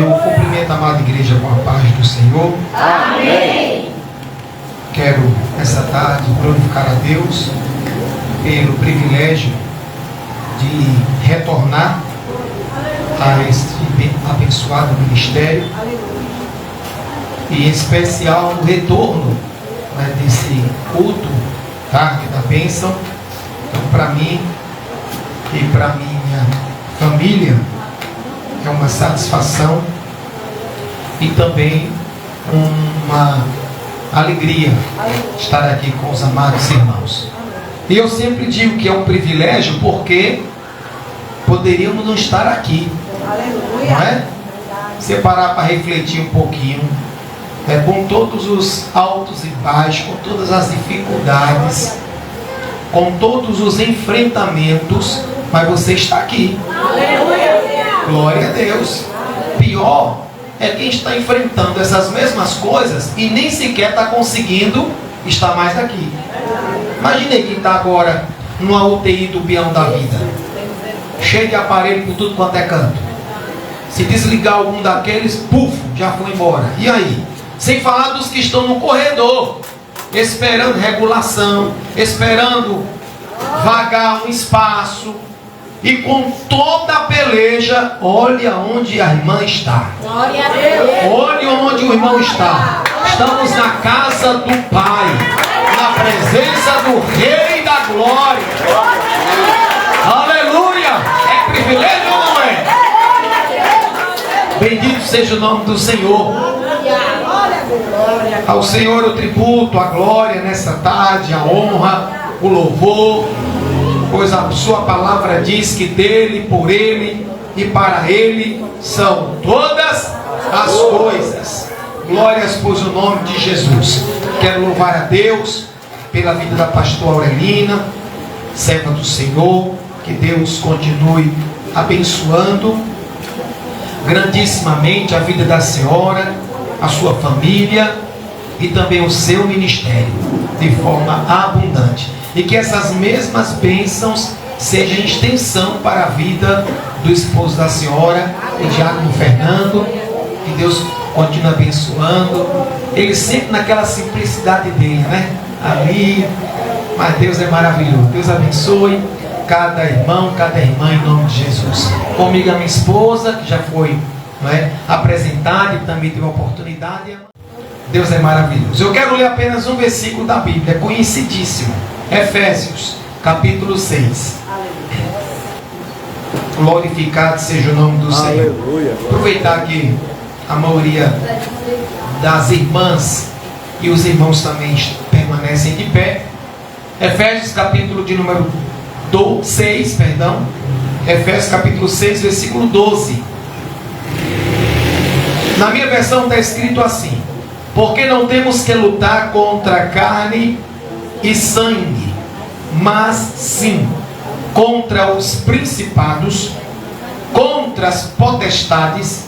Eu cumprimento a amada igreja com a paz do Senhor. Amém. Quero, nessa tarde, glorificar a Deus pelo privilégio de retornar a este abençoado ministério e, em especial, o retorno desse culto, tarde da bênção. Então, para mim e para minha família, é uma satisfação e também uma alegria estar aqui com os amados irmãos. E eu sempre digo que é um privilégio porque poderíamos não estar aqui, não é? Se parar para refletir um pouquinho, com todos os altos e baixos, com todas as dificuldades, com todos os enfrentamentos, mas você está aqui. Glória a Deus. Pior é quem está enfrentando essas mesmas coisas e nem sequer está conseguindo estar mais aqui. Imaginei quem está agora numa UTI do peão da vida, cheio de aparelho por tudo quanto é canto. Se desligar algum daqueles, puf, já foi embora. E aí? Sem falar dos que estão no corredor, esperando regulação, esperando vagar um espaço. E com toda a peleja, olha onde a irmã está. Glória a Deus. Olha onde o irmão está. Estamos na casa do Pai, na presença do Rei da Glória. Aleluia! É privilégio ou não é? Bendito seja o nome do Senhor. Ao Senhor o tributo, a glória nessa tarde, a honra, o louvor. Pois a sua palavra diz que dele, por ele e para ele são todas as coisas. Glórias pois o nome de Jesus. Quero louvar a Deus pela vida da pastora Aurelina, serva do Senhor. Que Deus continue abençoando grandissimamente a vida da senhora, a sua família e também o seu ministério de forma abundante. E que essas mesmas bênçãos sejam extensão para a vida do esposo da senhora, o diácono Fernando. Que Deus continue abençoando. Ele sempre naquela simplicidade dele, né? Ali, mas Deus é maravilhoso. Deus abençoe cada irmão, cada irmã em nome de Jesus. Comigo a minha esposa, que já foi, não é, apresentada e também teve a oportunidade. Deus é maravilhoso. Eu quero ler apenas um versículo da Bíblia, é conhecidíssimo. Efésios, capítulo 6. Glorificado seja o nome do Senhor. Aproveitar que a maioria das irmãs e os irmãos também permanecem de pé. Efésios, capítulo de número 6, perdão. Efésios, capítulo 6, versículo 12. Na minha versão está escrito assim: porque não temos que lutar contra carne e sangue, mas sim contra os principados, contra as potestades,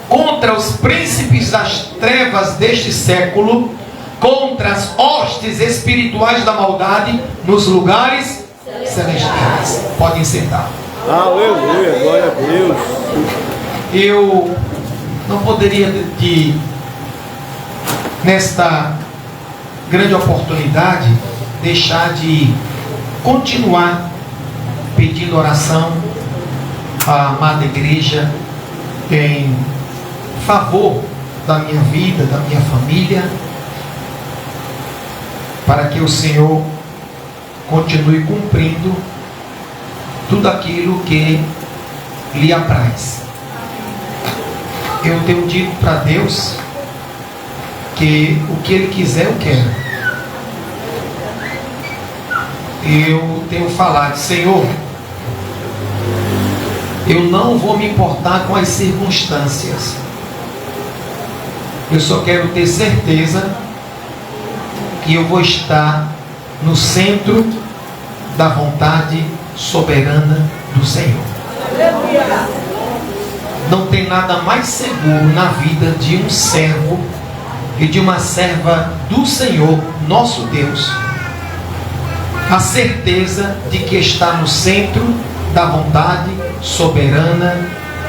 contra os príncipes das trevas deste século, contra as hostes espirituais da maldade nos lugares celestiais. Podem sentar. Aleluia, glória a Deus. Eu não poderia nesta grande oportunidade deixar de continuar pedindo oração à amada igreja em favor da minha vida, da minha família, para que o Senhor continue cumprindo tudo aquilo que lhe apraz. Eu tenho dito para Deus que o que Ele quiser eu quero. Eu tenho falado: Senhor, eu não vou me importar com as circunstâncias. Eu só quero ter certeza que eu vou estar no centro da vontade soberana do Senhor. Não tem nada mais seguro na vida de um servo e de uma serva do Senhor, nosso Deus, a certeza de que está no centro da vontade soberana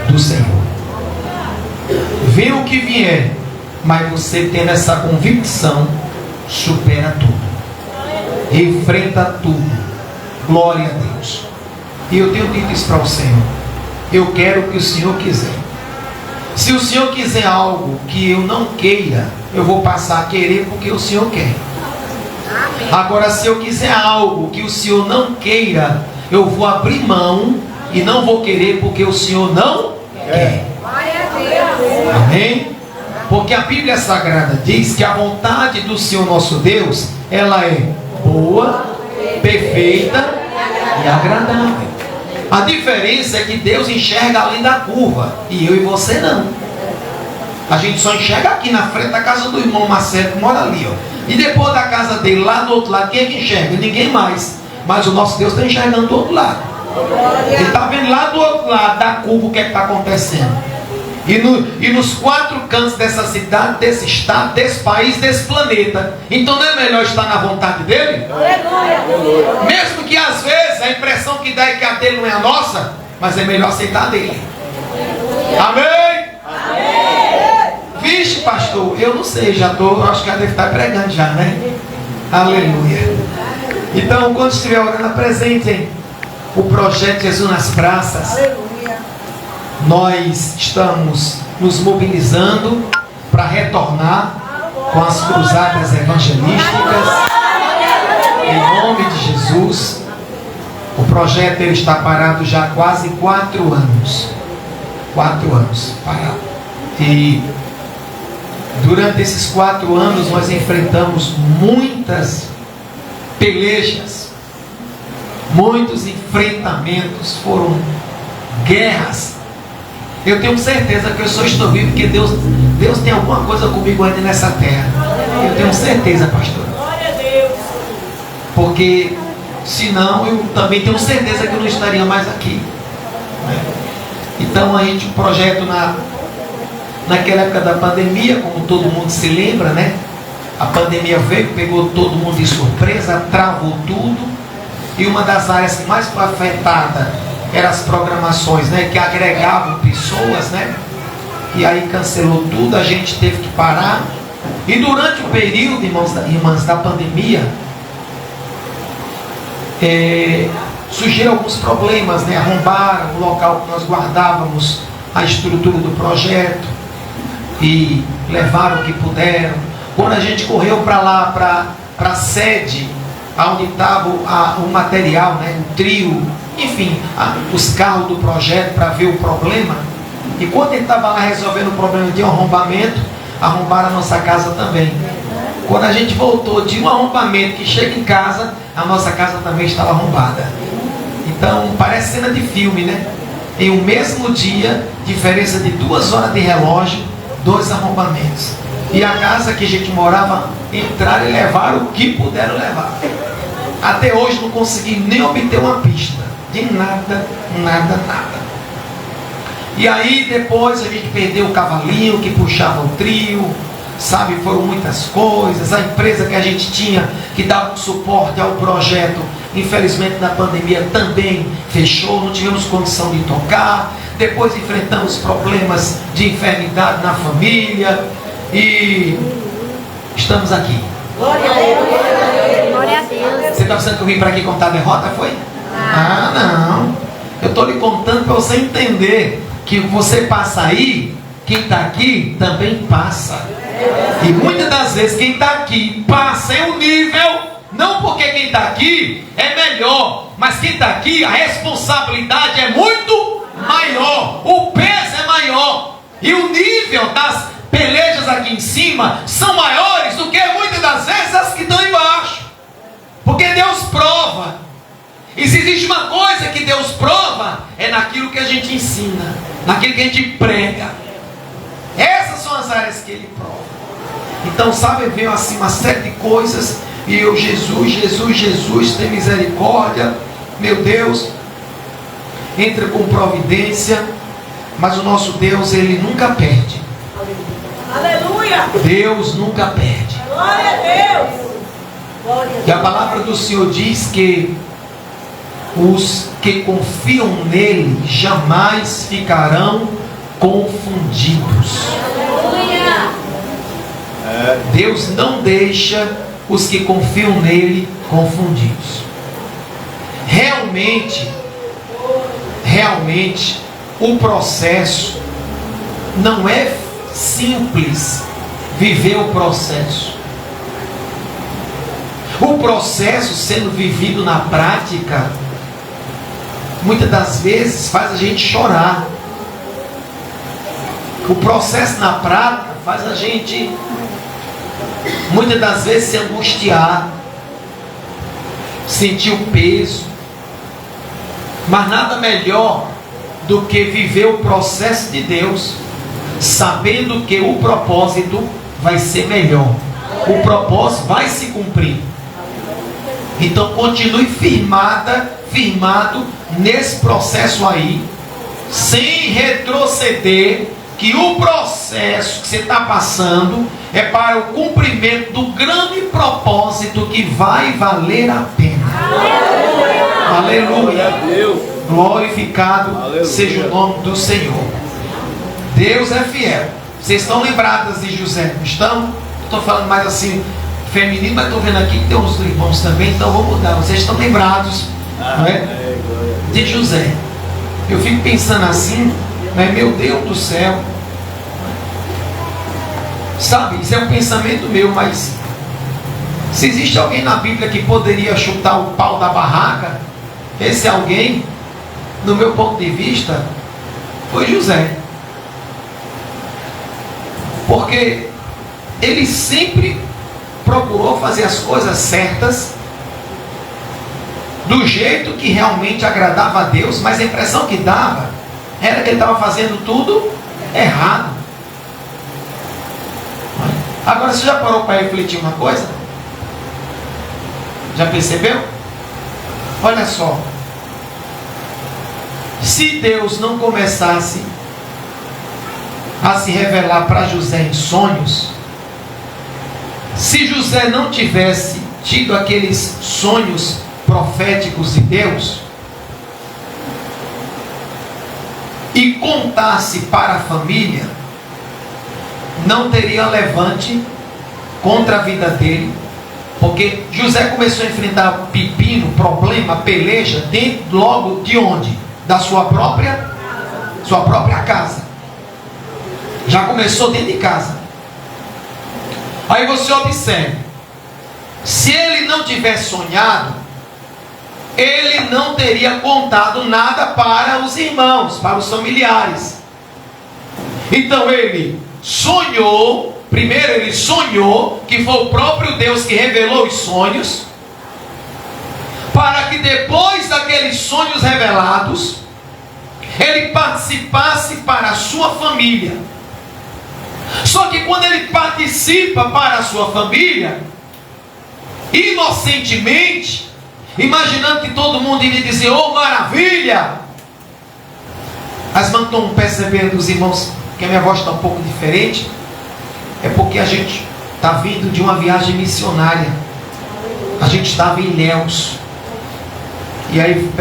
do Senhor. Venha o que vier, mas você tendo essa convicção, supera tudo, enfrenta tudo. Glória a Deus. E eu tenho dito isso para o Senhor: eu quero o que o Senhor quiser. Se o Senhor quiser algo que eu não queira, eu vou passar a querer porque o Senhor quer. Agora, se eu quiser algo que o Senhor não queira, eu vou abrir mão e não vou querer porque o Senhor não quer. Amém? Porque a Bíblia Sagrada diz que a vontade do Senhor nosso Deus, ela é boa, perfeita e agradável. A diferença é que Deus enxerga além da curva e eu e você não. A gente só enxerga aqui na frente da casa do irmão Marcelo, que mora ali, ó. E depois da casa dele, lá do outro lado, quem é que enxerga? Ninguém mais. Mas o nosso Deus está enxergando do outro lado. Ele está vendo lá do outro lado da curva o que é que está acontecendo. E nos quatro cantos dessa cidade, desse estado, desse país, desse planeta. Então não é melhor estar na vontade dele? Mesmo que às vezes a impressão que dá é que a dele não é a nossa, mas é melhor aceitar a dele. Amém? Vixe, pastor, eu não sei, acho que já deve estar pregando já, né? Aleluia. Então, quando estiver orando, apresentem o projeto Jesus nas Praças. Nós estamos nos mobilizando para retornar com as cruzadas evangelísticas em nome de Jesus. O projeto ele está parado já há quase 4 anos. 4 anos parado. E durante esses 4 anos nós enfrentamos muitas pelejas, muitos enfrentamentos, foram guerras. Eu tenho certeza que eu só estou vivo porque Deus tem alguma coisa comigo ainda nessa terra. Eu tenho certeza, pastor. Porque senão eu também tenho certeza que eu não estaria mais aqui. Então a gente, o projeto naquela época da pandemia, como todo mundo se lembra, né? A pandemia veio, pegou todo mundo de surpresa, travou tudo. E uma das áreas que mais foi afetada eram as programações, né, que agregavam pessoas, né? E aí cancelou tudo, a gente teve que parar. E durante o período, irmãs, da pandemia, surgiram alguns problemas, né? Arrombaram o local que nós guardávamos a estrutura do projeto e levaram o que puderam. Quando a gente correu para lá, para a sede, onde estava o material, né, o trio, enfim, os carros do projeto, para ver o problema. E quando ele estava lá resolvendo o problema de um arrombamento, arrombaram a nossa casa também. Quando a gente voltou de um arrombamento que chega em casa, a nossa casa também estava arrombada. Então parece cena de filme, né? Em um mesmo dia, diferença de 2 horas de relógio, 2 arrombamentos. E a casa que a gente morava, entraram e levaram o que puderam levar. Até hoje não consegui nem obter uma pista de nada. E aí depois a gente perdeu o cavalinho que puxava o trio, sabe, foram muitas coisas. A empresa que a gente tinha, que dava um suporte ao projeto, infelizmente na pandemia também fechou, não tivemos condição de tocar. Depois enfrentamos problemas de enfermidade na família e estamos aqui. Glória a Deus. Glória a Deus. Você está pensando que eu vim para aqui contar a derrota, foi? Ah, não. Eu estou lhe contando para você entender que você passa aí, quem está aqui também passa. E muitas das vezes quem está aqui passa em um nível, não porque quem está aqui é melhor, mas quem está aqui, a responsabilidade é muito maior, o peso é maior, e o nível das pelejas aqui em cima são maiores do que muitas das vezes as que estão embaixo. Porque Deus prova. E se existe uma coisa que Deus prova, é naquilo que a gente ensina, naquilo que a gente prega. Essas são as áreas que Ele prova. Então, sabe, veio assim uma série de coisas, e eu, Jesus, tem misericórdia, meu Deus, entra com providência. Mas o nosso Deus, Ele nunca perde. Aleluia! Deus nunca perde. Glória a Deus! E a palavra do Senhor diz que os que confiam nele jamais ficarão confundidos. Deus não deixa os que confiam nele confundidos. Realmente, o processo não é simples. Viver o processo. O processo sendo vivido na prática, muitas das vezes faz a gente chorar. O processo na prática faz a gente, muitas das vezes, se angustiar, sentir o peso. Mas nada melhor do que viver o processo de Deus, sabendo que o propósito vai ser melhor. O propósito vai se cumprir. Então continue firmado nesse processo aí, sem retroceder, que o processo que você está passando é para o cumprimento do grande propósito que vai valer a pena. Aleluia. Aleluia. Glorificado Aleluia. Seja o nome do Senhor. Deus é fiel. Vocês estão lembradas de José, não estão? Estou falando mais assim feminino, mas estou vendo aqui que tem uns irmãos também, então vou mudar. Vocês estão lembrados, não é? De José. Eu fico pensando assim, mas meu Deus do céu, sabe, isso é um pensamento meu, mas se existe alguém na Bíblia que poderia chutar o pau da barraca, esse alguém, no meu ponto de vista, foi José. Porque ele sempre procurou fazer as coisas certas, do jeito que realmente agradava a Deus, mas a impressão que dava era que ele estava fazendo tudo errado. Agora, você já parou para refletir uma coisa? Já percebeu? Olha só. Se Deus não começasse a se revelar para José em sonhos, se José não tivesse tido aqueles sonhos proféticos de Deus e contasse para a família, não teria levante contra a vida dele, porque José começou a enfrentar pepino, problema, peleja, dentro logo de onde? Da sua própria casa. Já começou dentro de casa. Aí você observe, se ele não tivesse sonhado, ele não teria contado nada para os irmãos, para os familiares. Então ele sonhou, primeiro ele sonhou, que foi o próprio Deus que revelou os sonhos, para que depois daqueles sonhos revelados, ele participasse para a sua família. Só que quando ele participa para a sua família, inocentemente, imaginando que todo mundo iria dizer, oh maravilha! As irmãs estão percebendo, os irmãos, que a minha voz está um pouco diferente, é porque a gente está vindo de uma viagem missionária. A gente estava em Ilhéus. E aí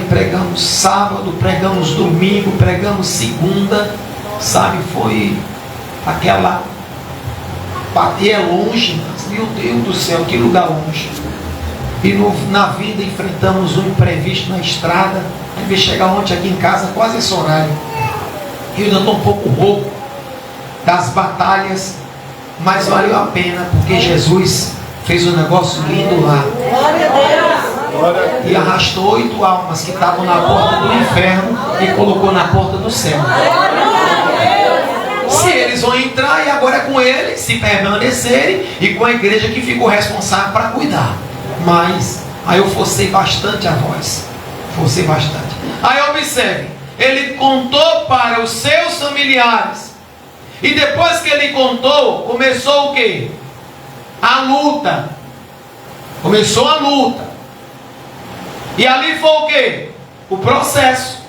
pregamos sábado, pregamos domingo, pregamos segunda, sabe, foi aquela, e é longe, mas, meu Deus do céu, que lugar longe. E na vida enfrentamos um imprevisto na estrada. Aí veio chegar ontem aqui em casa, quase esse horário. Eu ainda estou um pouco rouco das batalhas, mas valeu a pena, porque Jesus fez um negócio lindo lá. Glória a Deus. E arrastou 8 almas que estavam na porta do inferno e colocou na porta do céu. Se eles vão entrar, e agora é com eles, se permanecerem, e com a igreja que ficou responsável para cuidar. Mas aí eu forcei bastante a voz. Forcei bastante. Aí observe, ele contou para os seus familiares. E depois que ele contou, começou o quê? A luta. Começou a luta. E ali foi o quê? O processo.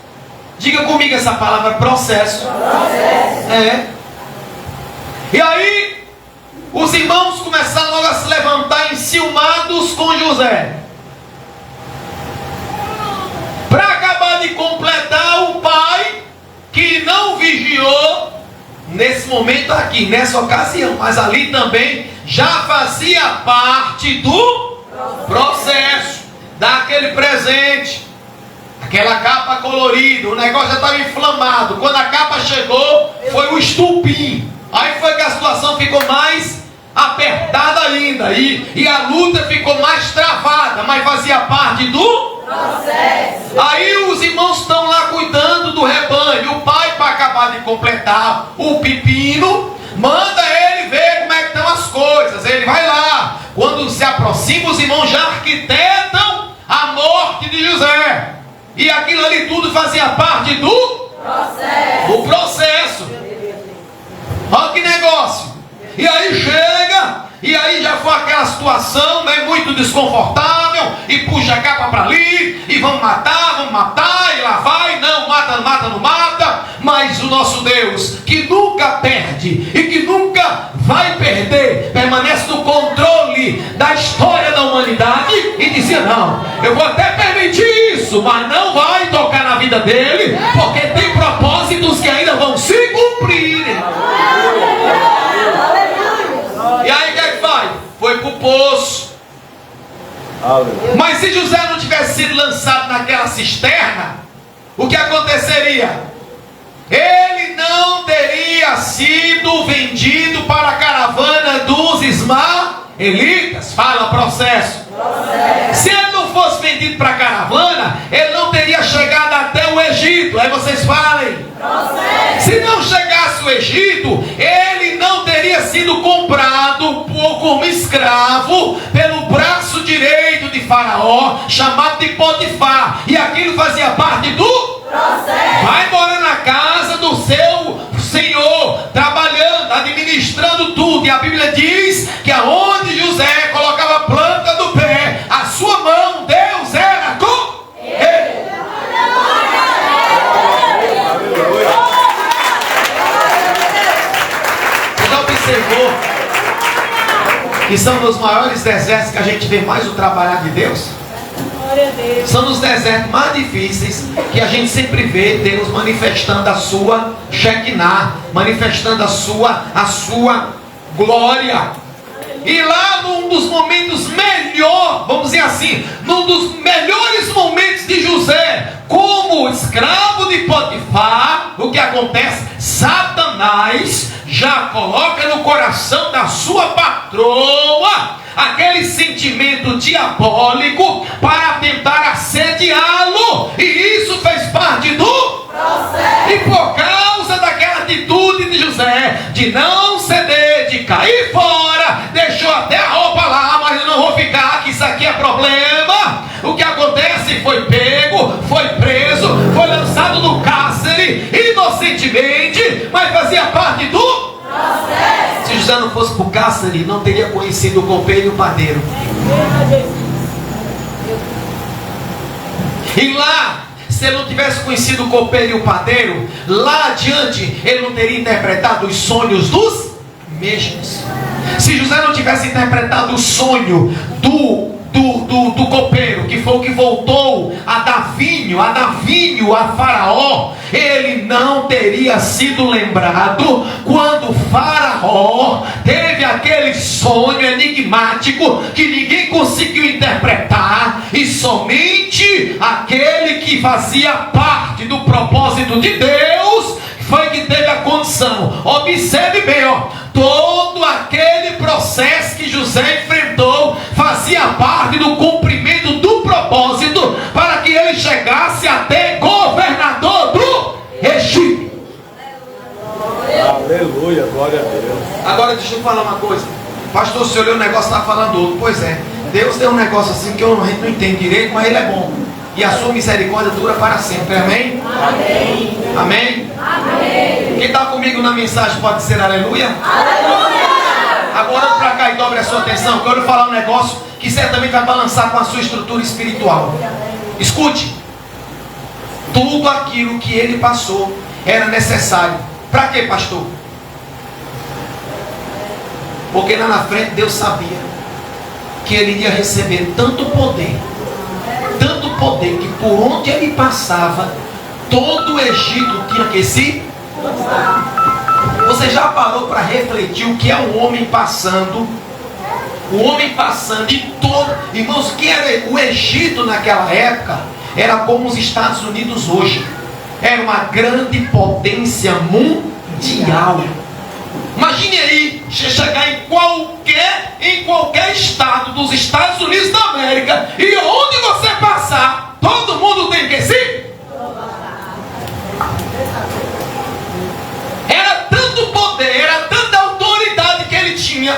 Diga comigo essa palavra, processo. Processo. É. E aí, os irmãos começaram logo a se levantar enciumados com José. Para acabar de completar, o pai, que não vigiou, nesse momento aqui, nessa ocasião, mas ali também já fazia parte do processo, daquele presente, aquela capa colorida, o negócio já estava inflamado. Quando a capa chegou, foi o estupim. Aí foi que a situação ficou mais apertada ainda, e a luta ficou mais travada, mas fazia parte do processo. Aí os irmãos estão lá cuidando do rebanho. O pai, para acabar de completar o pepino, manda ele ver como é que estão as coisas. Ele vai lá. Quando se aproxima, os irmãos já arquitetam a morte de José. E aquilo ali tudo fazia parte do processo. Olha que negócio. E aí chega, e aí já foi aquela situação, né, muito desconfortável, e puxa a capa para ali, e vamos matar, e lá vai, não mata, mas o nosso Deus, que nunca perde, e que nunca vai perder, permanece no controle da história da humanidade, e dizia, não, eu vou até permitir isso, mas não vai tocar na vida dele, porque tem propósitos que ainda vão se cumprir. E aí o que é que faz? Foi para o poço. Mas se José não tivesse sido lançado naquela cisterna, o que aconteceria? Ele não teria sido vendido para a caravana dos ismaelitas. Fala, processo. Se ele não fosse vendido para a caravana, ele não teria chegado até o Egito. Aí vocês falem. Se não chegasse o Egito, ele não teria sido comprado como escravo pelo braço direito de Faraó, chamado de Potifar. E aquilo fazia parte do processo. Vai morar na casa do seu senhor, trabalhando, administrando tudo. E a Bíblia diz que aonde José colocava a planta do pé, a sua mão, Deus era com ele. Você já observou que são nos maiores desertos que a gente vê mais o trabalhar de Deus? São os desertos mais difíceis que a gente sempre vê Deus manifestando a sua Shekinah, manifestando a sua glória. E lá num dos momentos melhores, vamos dizer assim, num dos melhores momentos de José como escravo de Potifar, o que acontece? Satanás já coloca no coração da sua patroa aquele sentimento diabólico para tentar assediá-lo, e isso fez parte do processo. E por causa daquela atitude de José, de não ceder, de cair fora, deixou até a roupa lá, mas eu não vou ficar, que isso aqui é problema. O que acontece? Foi pego, foi preso, foi lançado no cárcere inocentemente, mas fazia parte do processo. Se José não fosse para o cárcere, não teria conhecido o copeiro e o padeiro. E lá, se ele não tivesse conhecido o copeiro e o padeiro, lá adiante ele não teria interpretado os sonhos dos mesmos. Se José não tivesse interpretado o sonho do copeiro, que foi o que voltou a dar vinho a Faraó, ele não teria sido lembrado quando Faraó teve aquele sonho enigmático que ninguém conseguiu interpretar, e somente aquele que fazia parte do propósito de Deus foi que teve a condição. Observe bem, todo aquele processo que José enfrentou fazia parte do cumprimento do propósito para que ele chegasse até governador do Egito. Aleluia, glória a Deus. Agora deixa eu falar uma coisa. Pastor, se olhou o negócio, está falando outro. Pois é, Deus deu um negócio assim que a gente não entende direito, mas ele é bom. E a sua misericórdia dura para sempre. Amém? Amém. Amém? Amém. Quem está comigo na mensagem pode dizer aleluia? Aleluia. Agora olha para cá e dobre a sua atenção, que eu quero falar um negócio que certamente vai balançar com a sua estrutura espiritual. Escute. Tudo aquilo que ele passou era necessário. Para quê, pastor? Porque lá na frente Deus sabia que ele iria receber tanto poder que por onde ele passava, todo o Egito tinha que se Você já parou para refletir o que é um homem passando? O homem passando em todo. Irmãos, o que era o Egito naquela época? Era como os Estados Unidos hoje. Era uma grande potência mundial. Imagine aí, você chegar em qualquer estado dos Estados Unidos da América, e onde você passar, todo mundo tem que se. Era tanto poder, era tanta autoridade que ele tinha,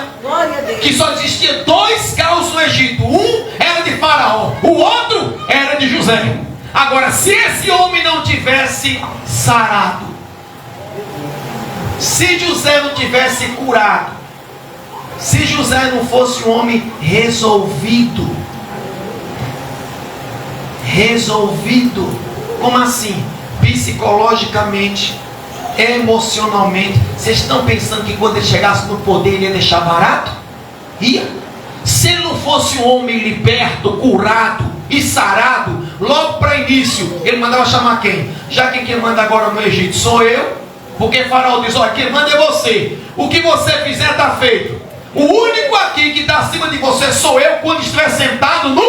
que só existia 2 carros no Egito. Um era de Faraó, o outro era de José. Agora, se esse homem não tivesse sarado, se José não tivesse curado, se José não fosse um homem resolvido, como assim? Psicologicamente, emocionalmente. Vocês estão pensando que quando ele chegasse no poder ele ia deixar barato? Ia. Se ele não fosse um homem liberto, curado e sarado, logo para início, ele mandava chamar quem? Já que quem manda agora no Egito sou eu, porque Faraó diz: olha, quem manda é você, o que você fizer está feito. O único aqui que está acima de você sou eu quando estiver sentado no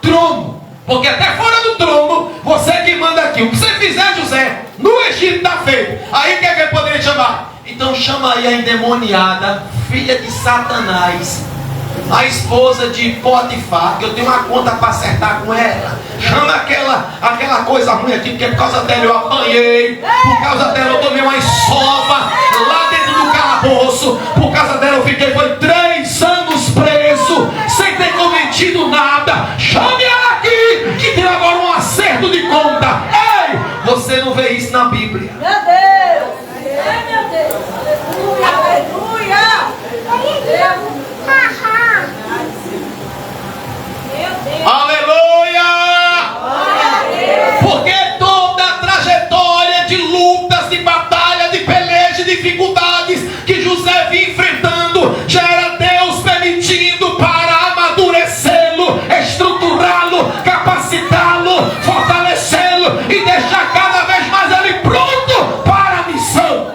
trono, porque até fora do trono, você é quem manda aqui. O que você fizer, José, no Egito está feito. Aí o que é que ele poderia chamar? Então chama aí a endemoniada, filha de Satanás, a esposa de Potifar, que eu tenho uma conta para acertar com ela. Chama aquela coisa ruim aqui, porque por causa dela eu apanhei, por causa dela eu tomei uma sova lá dentro do calabouço, por causa dela eu fiquei 3 anos preso, sem ter cometido nada. Chame ela aqui, que tem agora um acerto de conta. Ei, você não vê isso na Bíblia. Meu Deus! Meu Deus! Aleluia! Aleluia! Aleluia! Porque toda a trajetória de lutas, de batalha, de pelejas, de dificuldades que José vinha enfrentando, já era Deus permitindo para amadurecê-lo, estruturá-lo, capacitá-lo, fortalecê-lo e deixar cada vez mais ele pronto para a missão.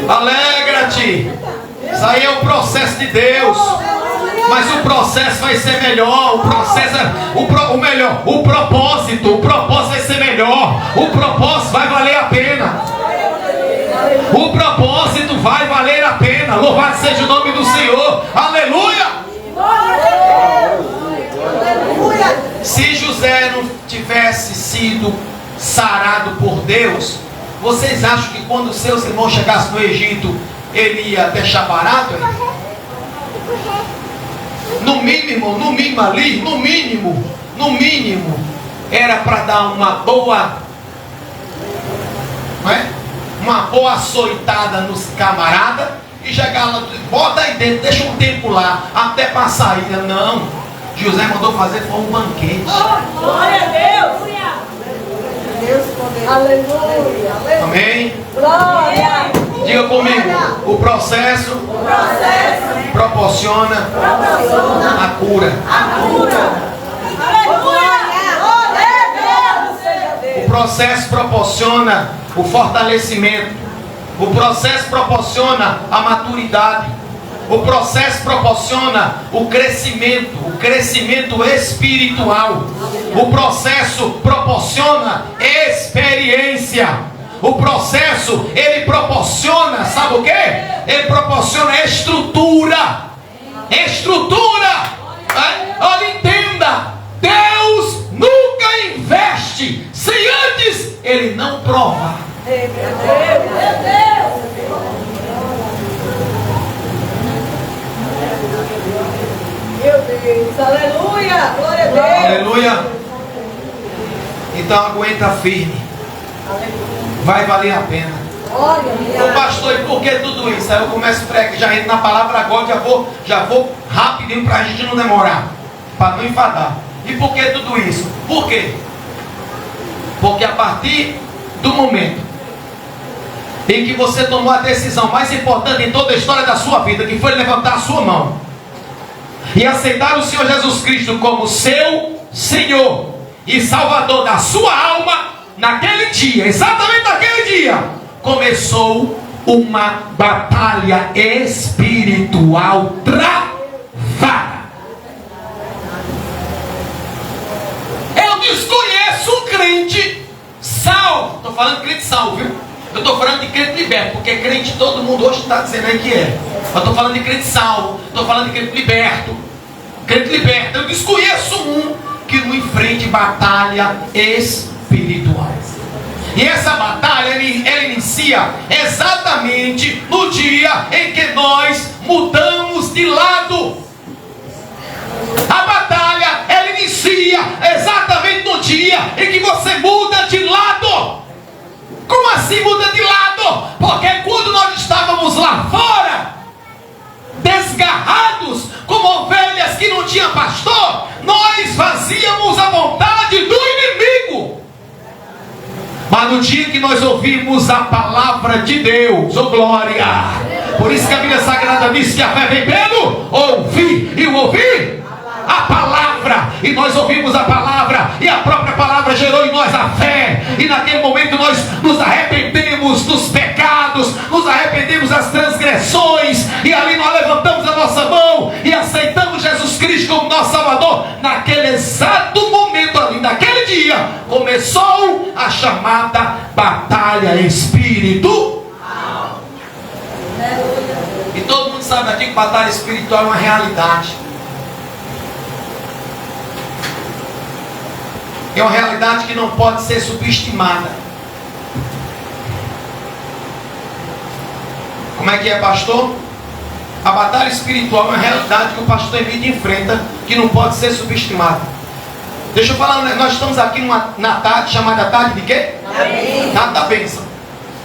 Alegra-te. Isso aí é o processo de Deus. Mas o processo vai ser melhor. O processo o propósito vai ser melhor. O propósito vai valer a pena. O propósito vai valer a pena. Louvado seja o nome do Senhor. Aleluia. Se José não tivesse sido sarado por Deus, vocês acham que quando seus irmãos chegassem no Egito, ele ia deixar barato? No mínimo, era para dar uma boa açoitada nos camaradas e chegar lá, bota aí dentro, deixa um tempo lá, até para sair. Não, José mandou fazer foi um banquete. Glória a Deus! Aleluia! Amém? Glória! Diga comigo, o processo proporciona a cura. O processo proporciona o fortalecimento. O processo proporciona a maturidade. O processo proporciona o crescimento espiritual. O processo proporciona experiência. O processo, ele proporciona, sabe o que? Ele proporciona estrutura. Olha, entenda, Deus nunca investe sem antes ele não provar. Meu Deus! Meu Deus, aleluia, glória a Deus. Aleluia. Então aguenta firme. Vai valer a pena. Ô pastor, e por que tudo isso? Aí eu começo a pregar, já entro na palavra agora, já vou rapidinho para a gente não demorar, para não enfadar. E por que tudo isso? Por quê? Porque a partir do momento em que você tomou a decisão mais importante em toda a história da sua vida, que foi levantar a sua mão e aceitar o Senhor Jesus Cristo como seu Senhor e Salvador da sua alma, naquele dia, exatamente naquele dia, começou uma batalha espiritual travada. Eu desconheço um crente salvo. Estou falando de crente salvo, viu? Eu estou falando de crente liberto, porque crente todo mundo hoje está dizendo aí que é. Eu estou falando de crente salvo, estou falando de crente liberto. Crente liberto, eu desconheço um que não enfrente batalha espiritual. E essa batalha, ela inicia exatamente no dia em que nós mudamos de lado. A batalha, ela inicia exatamente no dia em que você muda de lado. Como assim muda de lado? Porque quando nós estávamos lá fora, desgarrados, como ovelhas que não tinham pastor, nós fazíamos a vontade do inimigo. Mas no dia que nós ouvimos a palavra de Deus, oh glória! Por isso que a Bíblia Sagrada diz que a fé vem pelo ouvir, e o ouvir a palavra. E nós ouvimos a palavra, e a própria palavra gerou em nós a fé. E naquele momento nós nos arrependemos dos pecados, nos arrependemos das transgressões, e ali nós levantamos a nossa mão e aceitamos Jesus Cristo como nosso Salvador. Naquele exato momento ali, naquele dia, começou a chamada batalha espiritual. E todo mundo sabe aqui que batalha espiritual é uma realidade. É uma realidade que não pode ser subestimada. Como é que é, pastor? A batalha espiritual é uma realidade que o pastor Emílio enfrenta, que não pode ser subestimada. Deixa eu falar, nós estamos aqui na tarde, chamada tarde de quê? Tarde da bênção.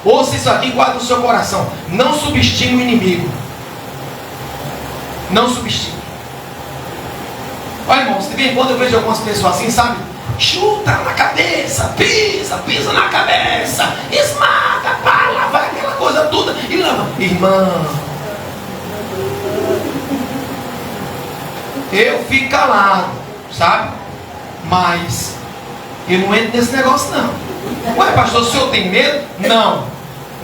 Ouça isso aqui e guarde no seu coração. Não subestime o inimigo. Não subestime. Olha, irmãos, de vez em quando eu vejo algumas pessoas assim, sabe? Chuta na cabeça, pisa na cabeça, esmaga, lá vai aquela coisa toda e leva. Irmão, eu fico calado, sabe? Mas eu não entro nesse negócio não. Ué, pastor, o senhor tem medo? Não,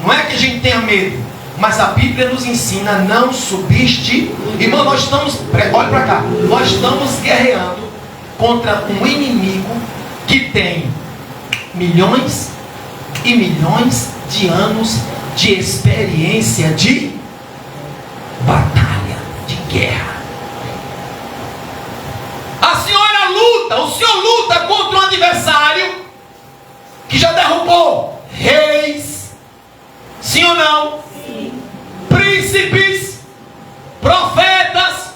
não é que a gente tenha medo, mas a Bíblia nos ensina a não subestimar. Irmão, nós estamos, olha para cá, nós estamos guerreando contra um inimigo que tem milhões e milhões de anos de experiência de batalha, de guerra. A senhora luta, o senhor luta contra um adversário que já derrubou reis, sim ou não? Sim. Príncipes, profetas,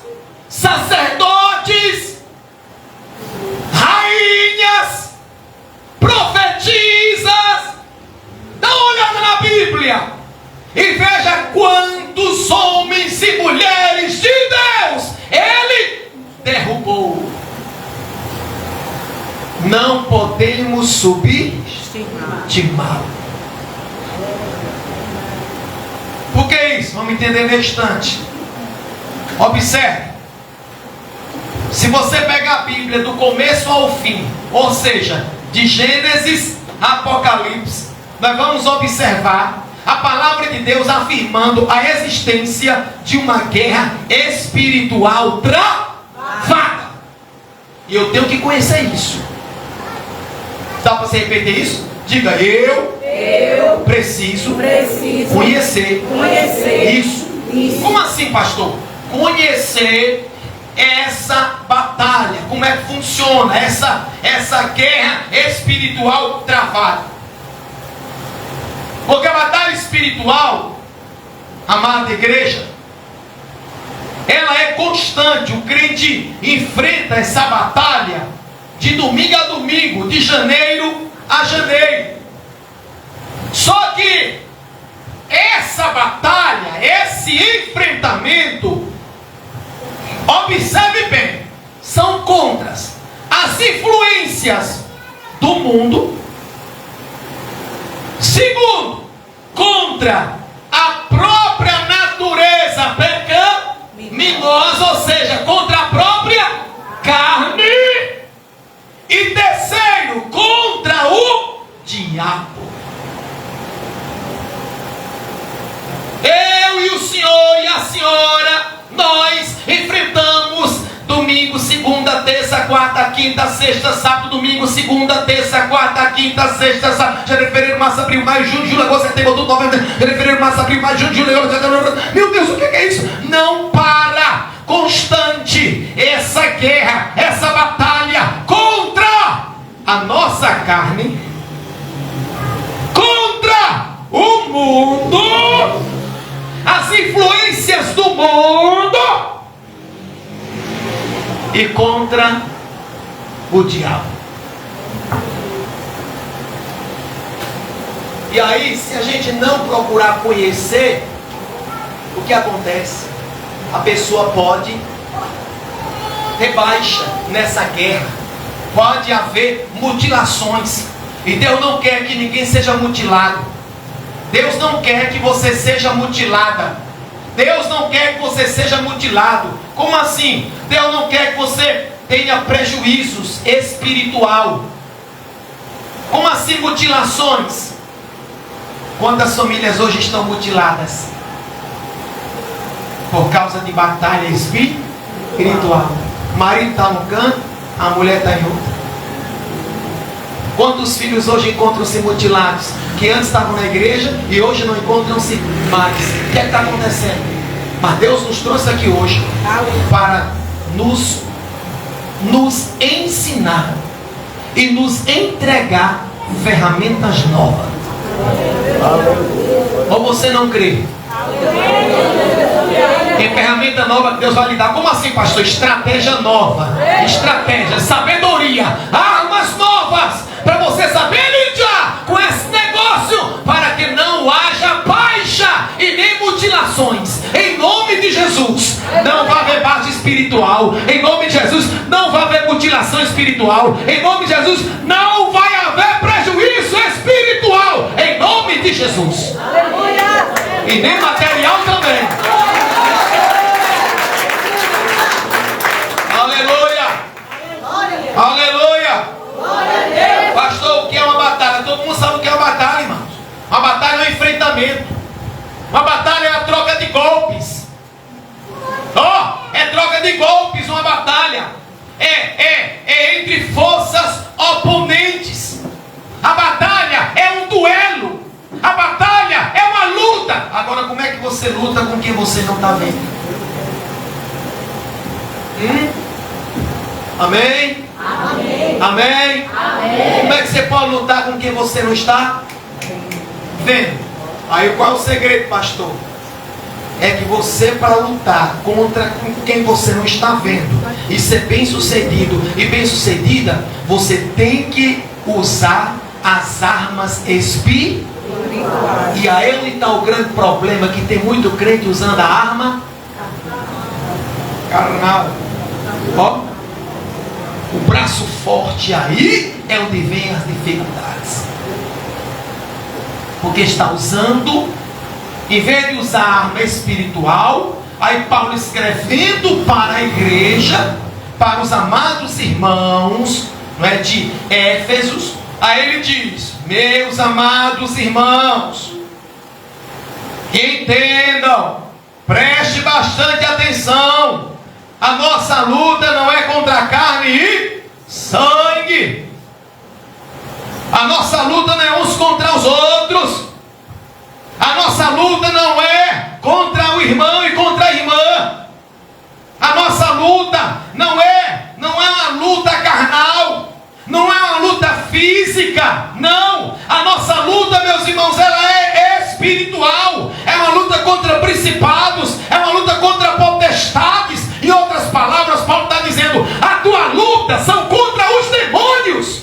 sacerdotes, rainhas, profetisas. Dá uma olhada na Bíblia e veja quantos homens e mulheres de Deus ele derrubou. Não podemos subestimá-lo. Por que isso? Vamos entender no instante. Observe. Se você pegar a Bíblia do começo ao fim, ou seja, de Gênesis a Apocalipse, nós vamos observar a palavra de Deus afirmando a existência de uma guerra espiritual travada. E eu tenho que conhecer isso. Dá para você repetir isso? Diga, eu preciso conhecer isso. Como assim, pastor? Conhecer essa batalha, como é que funciona essa guerra espiritual travada. Porque a batalha espiritual, amada igreja, ela é constante. O crente enfrenta essa batalha de domingo a domingo, de janeiro a janeiro. Só que essa batalha, esse enfrentamento, observe bem, são contra as influências do mundo. Segundo, contra a própria natureza pecaminosa, ou seja, contra a carne. E terceiro, contra o diabo. Eu e o senhor e a senhora, nós enfrentamos domingo, segunda, terça, quarta, quinta, sexta, sábado, domingo, segunda, terça, quarta, quinta, sexta, sábado, janeiro, fevereiro, março, abril, maio, junho, julho, agosto, setembro, outubro, novembro, janeiro, fevereiro, março, abril, maio, junho, julho, agosto, meu Deus, o que é isso? Não para, constante, essa guerra, essa batalha contra a nossa carne, contra o mundo, as influências do mundo e contra o diabo. E aí, se a gente não procurar conhecer, o que acontece? A pessoa pode ter baixa nessa guerra, pode haver mutilações, e Deus não quer que ninguém seja mutilado. Deus não quer que você seja mutilada. Deus não quer que você seja mutilado. Como assim? Deus não quer que você tenha prejuízos espiritual. Como assim mutilações? Quantas famílias hoje estão mutiladas? Por causa de batalha espiritual. O marido está no canto, a mulher está em outro. Quantos filhos hoje encontram-se mutilados, que antes estavam na igreja e hoje não encontram-se mais? O que é que está acontecendo? Mas Deus nos trouxe aqui hoje para nos ensinar e nos entregar ferramentas novas. Ou você não crê? Tem ferramenta nova que Deus vai lhe dar. Como assim, pastor? Estratégia nova, estratégia, sabedoria, armas novas para você saber lidar com esse negócio, para que não haja baixa e nem mutilações. Em nome de Jesus, não vai haver baixa espiritual. Em nome de Jesus, não vai haver mutilação espiritual. Em nome de Jesus, não vai haver prejuízo espiritual. Em nome de Jesus. E nem material também. Aleluia. Aleluia. Pastor, o que é uma batalha? Todo mundo sabe o que é uma batalha, irmãos. Uma batalha é um enfrentamento. Uma batalha é a troca de golpes. É troca de golpes, uma batalha. É entre forças oponentes. A batalha é um duelo. A batalha é uma luta. Agora, como é que você luta com quem você não está vendo? Amém? Amém? Amém? Amém? Como é que você pode lutar com quem você não está vendo? Aí qual é o segredo, pastor? É que você, para lutar contra quem você não está vendo e ser bem sucedido e bem sucedida, você tem que usar as armas espirituais. E aí onde está o grande problema, que tem muito crente usando a arma carnal. O braço forte aí é onde vem as dificuldades. Porque está usando, em vez de usar a arma espiritual, aí Paulo escrevendo para a igreja, para os amados irmãos, não é, de Éfesos, aí ele diz: meus amados irmãos, que entendam, preste bastante atenção. A nossa luta não é contra carne e sangue. A nossa luta não é uns contra os outros. A nossa luta não é contra o irmão e contra a irmã. A nossa luta não é uma luta carnal. Não é uma luta física. Não. A nossa luta, meus irmãos, ela é espiritual. É uma luta contra principados. É uma luta contra potestades. Em outras palavras, Paulo está dizendo: a tua luta são contra os demônios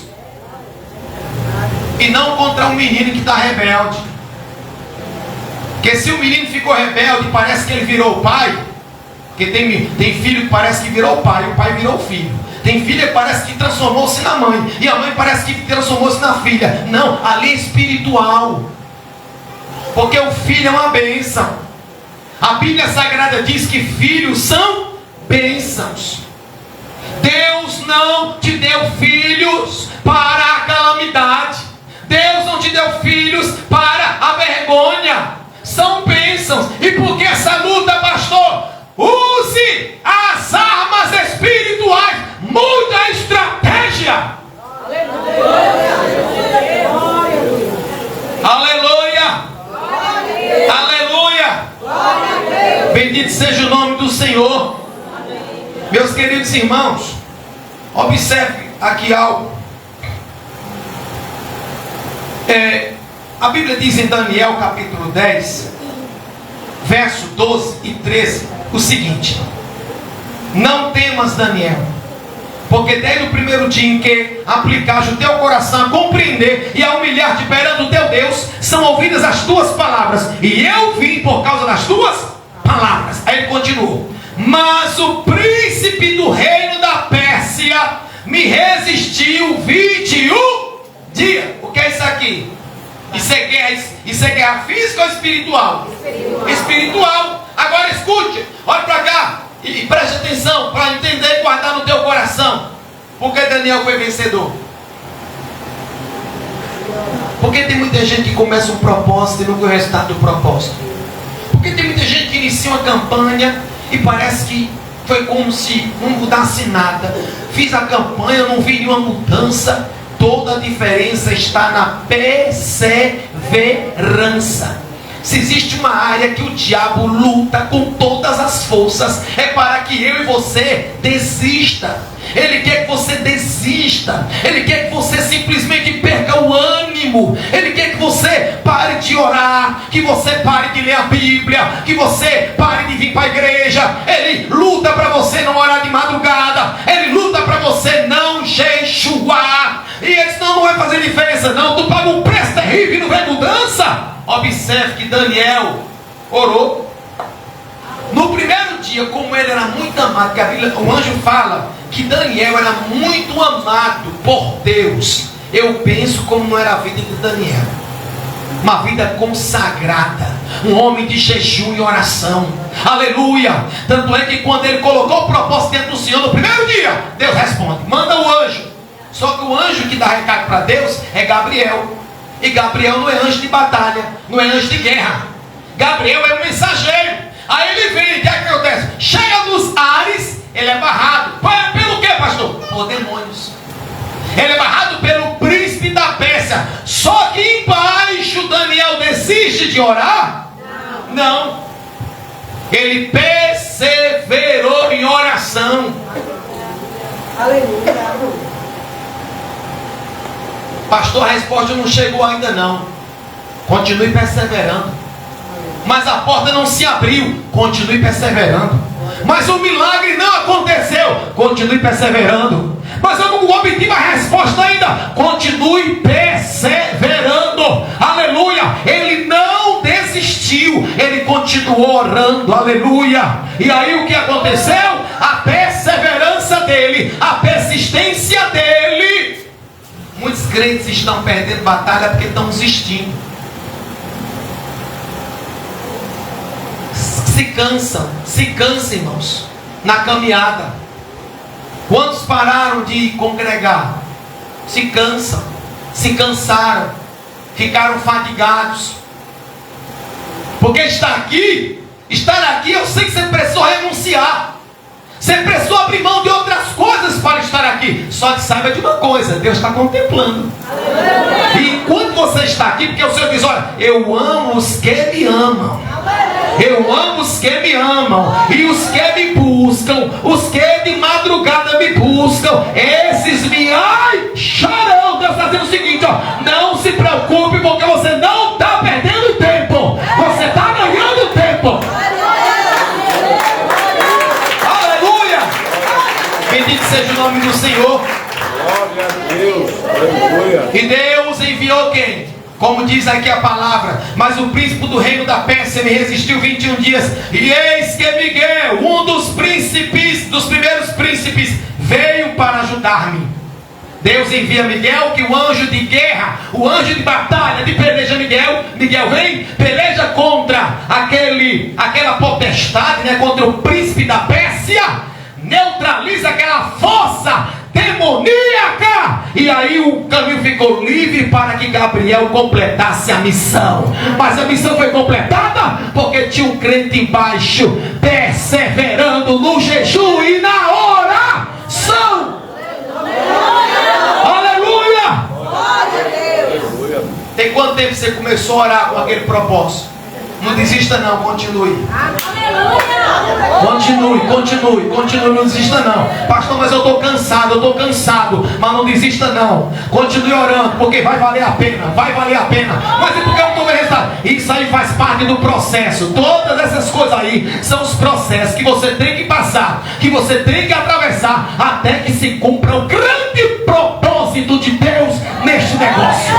e não contra um menino que está rebelde. Porque se o menino ficou rebelde, parece que ele virou o pai. Porque tem filho que parece que virou o pai, o pai virou o filho. Tem filha que parece que transformou-se na mãe, e a mãe parece que transformou-se na filha. Não, ali é espiritual. Porque o filho é uma bênção. A Bíblia Sagrada diz que filhos são bênçãos. Deus Deus não te deu filhos para a calamidade. Deus não te deu filhos para a vergonha. São bênçãos. E por que essa luta, pastor? Use as armas espirituais. Muda a estratégia. Aleluia. Aleluia. Bendito seja o nome do Senhor. Meus queridos irmãos, observe aqui algo. A Bíblia diz em Daniel capítulo 10, verso 12 e 13, o seguinte: não temas, Daniel, porque desde o primeiro dia em que aplicaste o teu coração a compreender e a humilhar-te perante o teu Deus, são ouvidas as tuas palavras, e eu vim por causa das tuas palavras. Aí ele continuou: mas o príncipe do reino da Pérsia me resistiu 21 dias. O que é isso aqui? Isso é guerra física ou espiritual? Espiritual. Agora escute, olha para cá e preste atenção para entender e guardar no teu coração. Por que Daniel foi vencedor? Porque tem muita gente que começa um propósito e não vê o resultado do propósito. Porque tem muita gente que inicia uma campanha e parece que foi como se não mudasse nada. Fiz a campanha, não vi nenhuma mudança. Toda a diferença está na perseverança. Se existe uma área que o diabo luta com todas as forças, é para que eu e você desista. Ele quer que você desista. Ele quer que você simplesmente perca o ânimo. Ele quer que você pare de orar, que você pare de ler a Bíblia, que você pare de vir para a igreja. Ele luta para você não orar de madrugada. Ele luta para você não jejuar. E ele disse: não vai fazer diferença não. Tu paga um preço terrível e não vê mudança. Observe que Daniel orou. No primeiro dia, como ele era muito amado, que a Bíblia, o anjo fala que Daniel era muito amado por Deus. Eu penso como não era a vida de Daniel. Uma vida consagrada, um homem de jejum e oração. Aleluia. Tanto é que quando ele colocou o propósito dentro do Senhor no primeiro dia, Deus responde: manda o anjo. Só que o anjo que dá recado para Deus é Gabriel. E Gabriel não é anjo de batalha, não é anjo de guerra. Gabriel é um mensageiro. Aí ele vem, o que acontece? Chega nos ares, ele é barrado. Pelo que, pastor? Por demônios. Ele é barrado pelo príncipe da Pérsia. Só que embaixo Daniel desiste de orar? Não. Ele perseverou em oração. Aleluia. Pastor, a resposta não chegou ainda não. Continue perseverando. Mas a porta não se abriu. Continue perseverando. Mas o milagre não aconteceu. Continue perseverando. Mas eu não obtive a resposta ainda. Continue perseverando. Aleluia. Ele não desistiu. Ele continuou orando. Aleluia. E aí o que aconteceu? A perseverança dele, a persistência dele. Muitos crentes estão perdendo batalha porque estão desistindo. Se cansam, irmãos, na caminhada. Quantos pararam de congregar? Se cansaram, ficaram fadigados. Porque estar aqui, eu sei que você precisou renunciar. Você precisou abrir mão de outras coisas para estar aqui. Só que saiba de uma coisa: Deus está contemplando. E enquanto você está aqui, porque o Senhor diz: olha, eu amo os que me amam. Eu amo os que me amam. E os que me buscam, os que de madrugada me buscam, esses me acharão. Deus está dizendo o seguinte: ó, não se preocupe, porque você não está perdendo tempo. Você está ganhando tempo. Bendito seja o nome do Senhor. Glória a Deus. Aleluia. E Deus enviou quem? Como diz aqui a palavra: mas o príncipe do reino da Pérsia me resistiu 21 dias. E eis que Miguel, um dos príncipes, dos primeiros príncipes, veio para ajudar-me. Deus envia Miguel, que o anjo de guerra, o anjo de batalha, de peleja. Miguel vem, peleja contra aquela potestade, contra o príncipe da Pérsia. neutraliza aquela força demoníaca, e aí o caminho ficou livre para que Gabriel completasse a missão. Mas a missão foi completada porque tinha um crente embaixo perseverando no jejum e na oração. Aleluia! Tem quanto tempo você começou a orar com aquele propósito? Não desista não, continue. Continue, não desista não. Pastor, mas eu estou cansado. Mas não desista não. Continue orando, porque vai valer a pena. Mas é porque eu estou vendo resultado. Isso aí faz parte do processo. Todas essas coisas aí são os processos que você tem que passar, que você tem que atravessar, até que se cumpra o grande propósito de Deus neste negócio.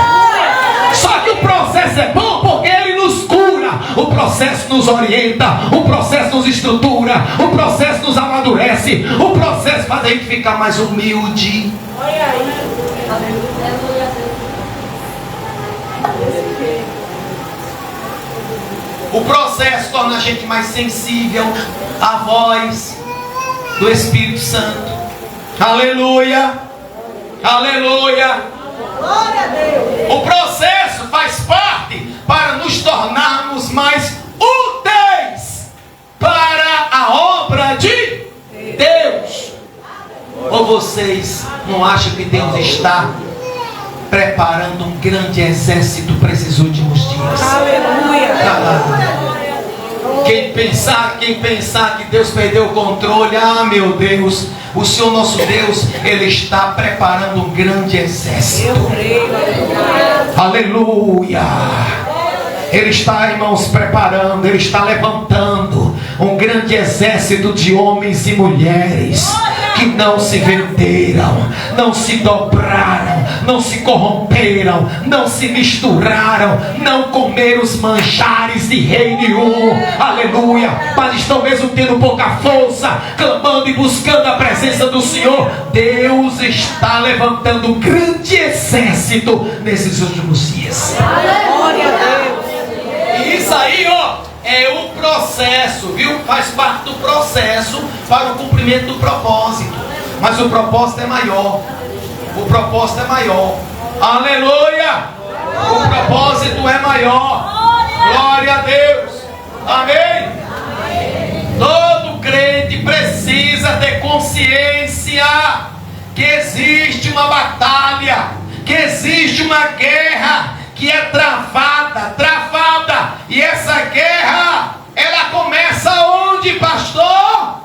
Só que o processo é bom porque ele nos cura, o processo nos orienta, o processo nos estrutura, o processo nos amadurece, o processo faz a gente ficar mais humilde. Olha aí. O processo torna a gente mais sensível à voz do Espírito Santo. Aleluia! Aleluia! Glória a Deus. O processo faz parte para nos tornarmos mais úteis para a obra de Deus. Ou vocês não acham que Deus está preparando um grande exército para esses últimos dias? Aleluia. Quem pensar que Deus perdeu o controle, meu Deus, o Senhor nosso Deus, Ele está preparando um grande exército. Eu creio. Aleluia! Ele está, irmãos, preparando, Ele está levantando um grande exército de homens e mulheres que não se venderam, não se dobraram, não se corromperam, não se misturaram, não comeram os manjares de rei nenhum, aleluia, mas estão mesmo tendo pouca força, clamando e buscando a presença do Senhor. Deus está levantando um grande exército nesses últimos dias. Glória a Deus. E isso aí, é o processo, viu? Faz parte do processo para o cumprimento do propósito. Mas o propósito é maior. Aleluia! O propósito é maior. Glória a Deus. Amém? Todo crente precisa ter consciência que existe uma batalha, que existe uma guerra que é travada. E essa guerra, ela começa onde, pastor?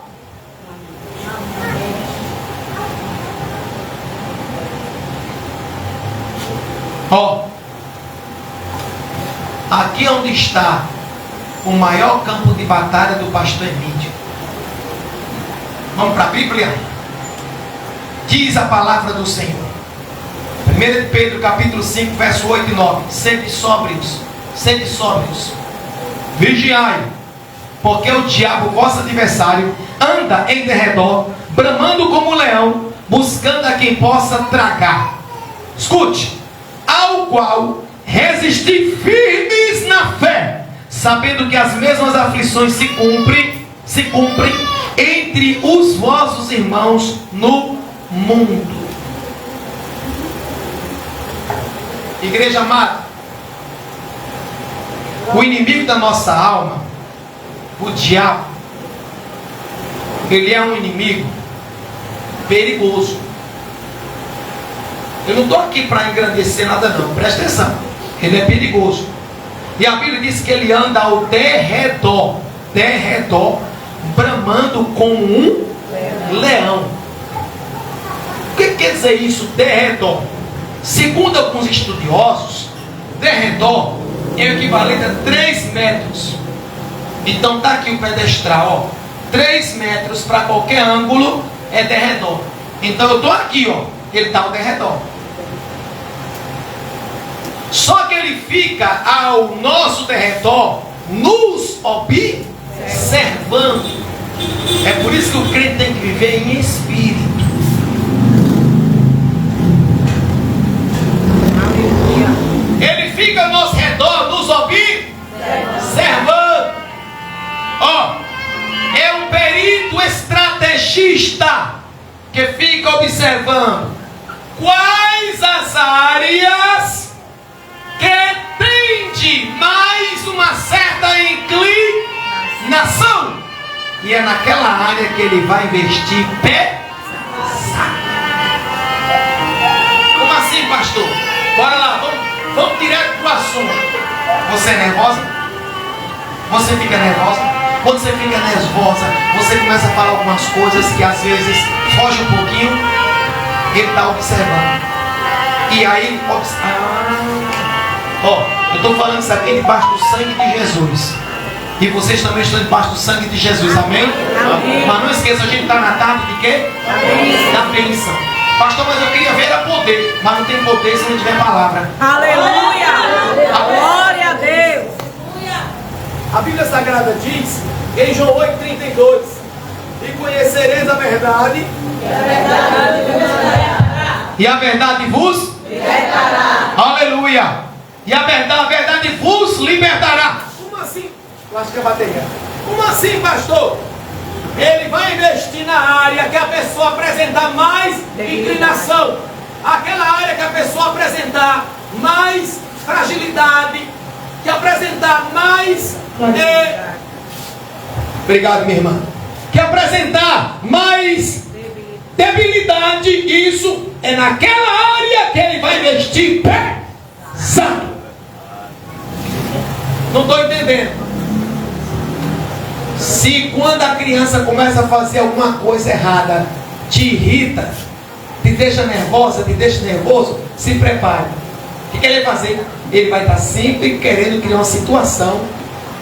Aqui onde está o maior campo de batalha do pastor Emílio. Vamos para a Bíblia? Diz a palavra do Senhor. 1 Pedro capítulo 5, verso 8 e 9. Sede sóbrios, vigiai, porque o diabo, vosso adversário, anda em derredor, bramando como um leão, buscando a quem possa tragar. Escute: ao qual resistir firmes na fé, sabendo que as mesmas aflições se cumprem entre os vossos irmãos no mundo. Igreja amada, o inimigo da nossa alma, o diabo, ele é um inimigo perigoso. Eu não estou aqui para engrandecer nada não, presta atenção. Ele é perigoso. E a Bíblia diz que ele anda ao derredor, bramando como um leão. O que quer dizer isso, derredor? Segundo alguns estudiosos, derredor é o equivalente a 3 metros. Então está aqui o pedestral, 3 metros para qualquer ângulo é derredor. Então eu estou aqui, ele está ao derredor. Só que ele fica ao nosso derredor, nos observando. É por isso que o crente tem que viver em espírito. Ele fica ao nosso redor, nos observando. É um perito estrategista legista que fica observando quais as áreas que tende mais uma certa inclinação. E é naquela área que ele vai investir pesado. Como assim, pastor? Bora lá, vamos direto pro assunto. Você é nervosa? Você fica nervosa? Quando você fica nervosa, você começa a falar algumas coisas que às vezes foge um pouquinho. Ele está observando. E aí, eu estou falando isso aqui debaixo do sangue de Jesus. E vocês também estão debaixo do sangue de Jesus, amém? Amém. Mas não esqueça, a gente está na tarde de quê? Da bênção. Pastor, mas eu queria ver a poder. Mas não tem poder se não tiver palavra. Aleluia! Glória a Deus! A Bíblia Sagrada diz, em João 8,32, e conhecereis a verdade, e a verdade vos libertará. Aleluia! E a verdade vos libertará. Como assim? Eu acho que é bateria. Como assim, pastor? Ele vai investir na área que a pessoa apresentar mais inclinação, aquela área que a pessoa apresentar mais fragilidade, que apresentar mais obrigado, minha irmã. Que apresentar mais debilidade. Isso é naquela área que ele vai investir pesado. Não estou entendendo. Se quando a criança começa a fazer alguma coisa errada, te irrita, te deixa nervosa, te deixa nervoso, se prepare. O que ele vai fazer? Ele vai estar sempre querendo criar uma situação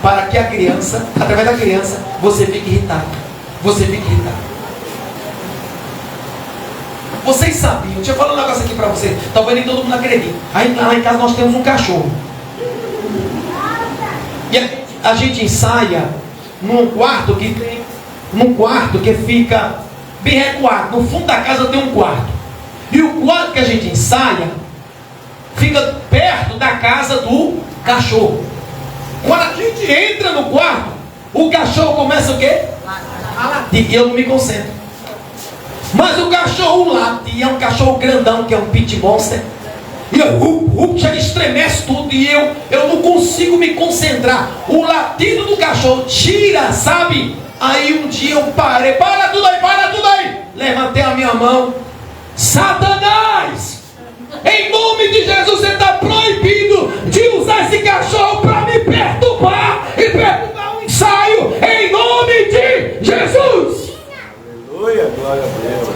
para que a criança, através da criança, você fique irritado. Você fique irritado. Vocês sabiam, deixa eu falar um negócio aqui para você, talvez nem todo mundo acredite. Aí lá em casa nós temos um cachorro. E a gente ensaia num quarto que fica bem recuado. No fundo da casa tem um quarto. E o quarto que a gente ensaia fica perto da casa do cachorro. Quando a gente entra no quarto, o cachorro começa o quê? A latir. E eu não me concentro. Mas o cachorro late, e é um cachorro grandão, que é um pit monster. E eu já estremece tudo. E eu não consigo me concentrar. O latido do cachorro tira, sabe? Aí um dia eu parei. Para tudo aí. Levantei a minha mão. Satanás! Em nome de Jesus, você está proibido de usar esse cachorro para me perturbar e perturbar o ensaio. Em nome de Jesus! Aleluia, glória a Deus.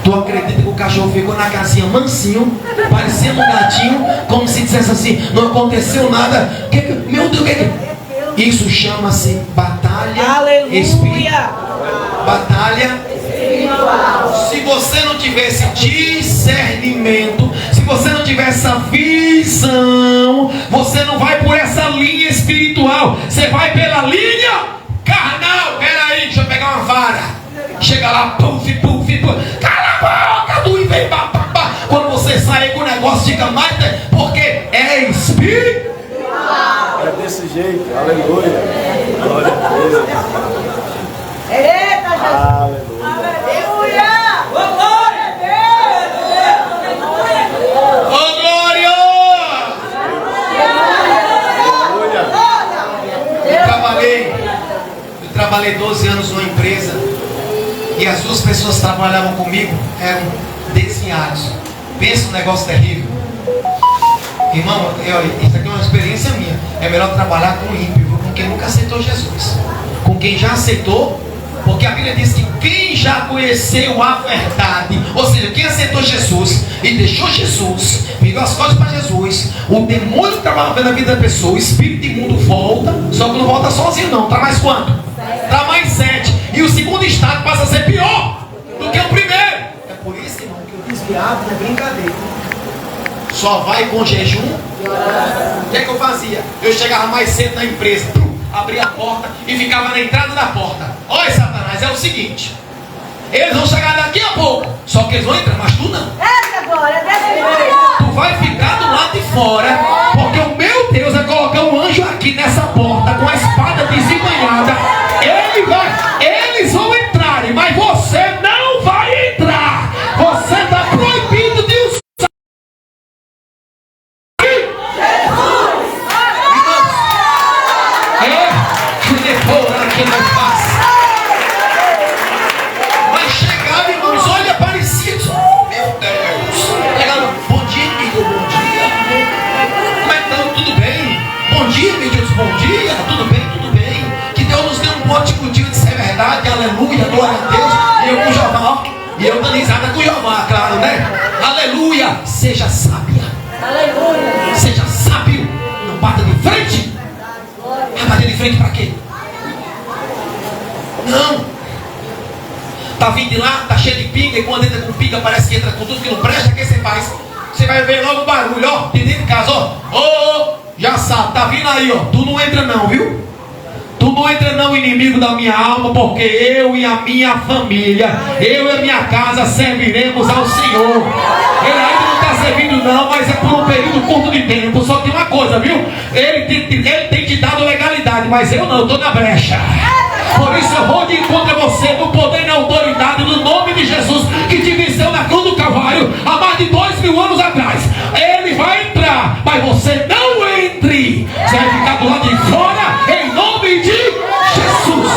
Tu acredita que o cachorro ficou na casinha mansinho, parecendo um gatinho, como se dissesse assim, não aconteceu nada. Meu Deus, isso chama-se batalha espiritual. Batalha espiritual. Se você não tivesse discernimento, se você não tiver essa visão, você não vai por essa linha espiritual, você vai pela linha carnal. Peraí, deixa eu pegar uma vara. Chega lá, puf, cala a boca, tu e vem, pá. Quando você sai com o negócio fica mais, porque é espiritual. É desse jeito, aleluia. Glória a Deus. Eita, Jesus! Aleluia. Aleluia! Glória a Deus! Ô glória! Eu trabalhei 12 anos numa empresa. E as duas pessoas que trabalhavam comigo eram desviados. Pensa um negócio terrível. Irmão, isso aqui é uma experiência minha. É melhor trabalhar com ímpio, com quem nunca aceitou Jesus. Com quem já aceitou, porque a Bíblia diz que quem já conheceu a verdade, ou seja, quem aceitou Jesus e deixou Jesus, virou as costas para Jesus, o demônio que trabalha na vida da pessoa, o espírito imundo volta, só que não volta sozinho não, traz mais quanto? Traz mais 7. E o segundo estado passa a ser pior do que o primeiro. É por isso, irmão, que o desviado não é brincadeira. Só vai com jejum. O que é que eu fazia? Eu chegava mais cedo na empresa, abria a porta e ficava na entrada da porta. Olha, Satanás, é o seguinte: eles vão chegar daqui a pouco, só que eles vão entrar, mas tu não. Essa glória, Tu vai ficar do lado de fora, porque o meu Deus vai colocar um anjo aqui nessa porta com a espada desembanhada. Eles vão entrarem, mas você glória a Deus. E eu com Jeová, ó. E eu dando risada com Jeová, claro, né? Aleluia. Seja sábia. Aleluia. Seja sábio. Não bata de frente. Vai bater de frente para quê? Não. Tá vindo de lá, tá cheio de pinga. E quando entra com pinga, parece que entra com tudo que não presta. O que você faz? Você vai ver logo o barulho, ó. De dentro de casa, ó. Já sabe, tá vindo aí, ó. Tu não entra não, viu? Tu não entra não, inimigo da minha alma, porque eu e a minha família, eu e a minha casa serviremos ao Senhor. Ele ainda não está servindo não, mas é por um período curto de tempo. Só que uma coisa, viu? Ele tem te dado legalidade, mas eu não, eu estou na brecha. Por isso eu vou de encontro a você no poder e na autoridade, no nome de Jesus, que te venceu na cruz do Calvário há mais de 2000 anos atrás. Ele vai entrar, mas você não entre. Você vai ficar do lado de fora, em nome de Jesus.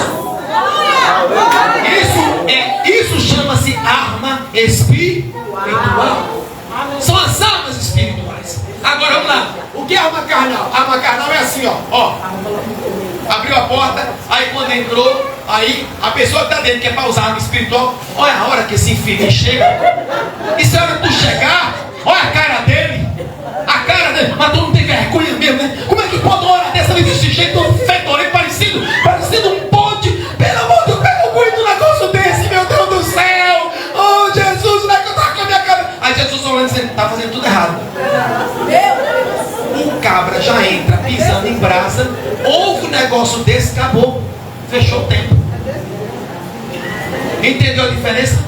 Isso chama-se arma espiritual. São as armas espirituais. Agora vamos lá. O que é arma carnal? Arma carnal é assim, ó. Abriu a porta, aí quando entrou, aí a pessoa que está dentro, que é para usar arma espiritual, olha a hora que esse infeliz chega. E se a hora que tu chegar, olha a cara dele. A cara dele, mas tu não tem vergonha mesmo, né? Como é que pode uma hora dessa desse jeito, fedorento, parecido um pote? Pelo amor de Deus, pega o cuido de um negócio desse, meu Deus do céu! Oh Jesus, não é que eu tava com a minha cara. Aí Jesus olhando e dizendo, tá fazendo tudo errado. Um cabra já entra pisando em brasa, ouve um negócio desse, acabou, fechou o tempo. Entendeu a diferença?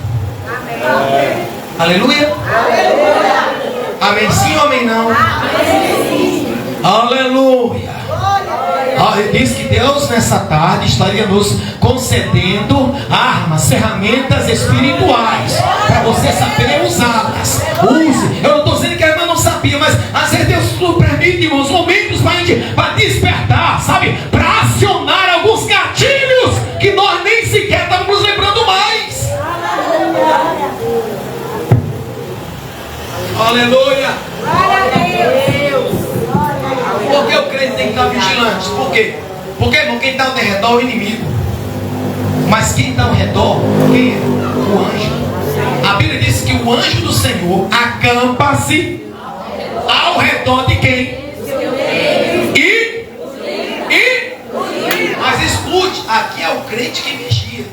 Amém. Aleluia? Aleluia. Amém sim ou amém não? Amém. Aleluia. Diz que Deus nessa tarde estaria nos concedendo armas, ferramentas espirituais para você saber usá-las. Use. Eu não estou dizendo que a irmã não sabia, mas às vezes Deus nos permite, irmãos, momentos para despertar, sabe? Para acionar alguns gatilhos que nós nem sequer estamos nos lembrando mais. Aleluia. Porque o crente tem que estar vigilante. Por quê? Porque, irmão, quem está ao redor é o inimigo. Mas quem está ao redor, quem é? O anjo. A Bíblia diz que o anjo do Senhor acampa-se ao redor de quem? Mas escute, aqui é o crente que vigia.